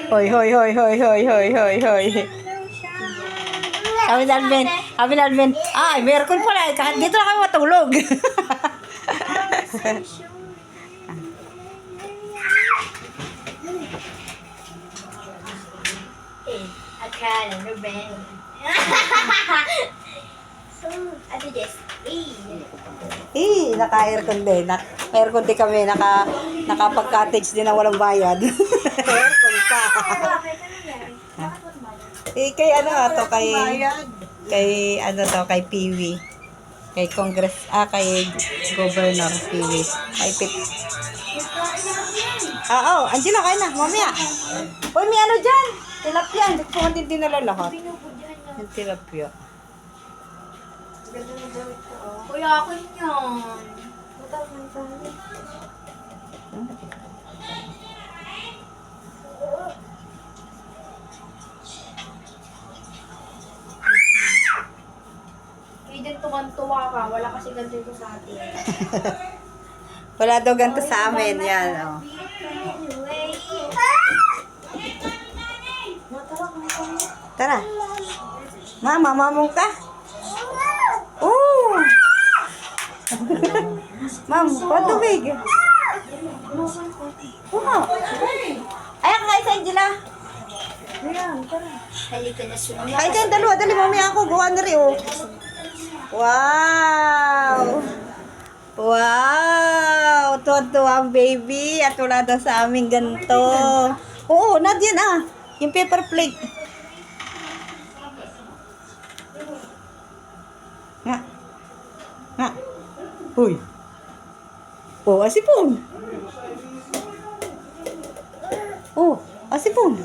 Hoy, hoy, hoy, hoy, hoy, hoy, hoy, hoy. Sabi ni Alvin, ay, meron pala, kahit dito na kami matulog. Akala no ba? Ate Jess. Naka-aircon din. Aircon din kami, nakapag-cottage din na walang bayad. Aircon pa. Kay ano to, kay Piwi. Kay kay Governor Piwi. Kay Pip. Angela, kain na, mamaya. Uy, may ano dyan? Tilapia. Hindi ko hindi dinala lahat. Yung tilapia. Kuya, akin yan. Kaya din tuwan-tuwa ka. Wala kasi ganito ito sa atin. Wala daw ganito sa amin. Yan, oh. Tara. Mamamong ka? Oh! Ma'am, patubig. Ayan, kain sa Angela. Halika na sumunod. Kain kayong dalawa. Dali, mamaya ako. Gawa na rin, oh. Wow! Wow! Tuwa-tuwa ang baby. At wala daw sa aming ganito. Oo, nandiyan ah. Yung paper plate. Nga. Uy. Oh, asipon. Oh, asipon.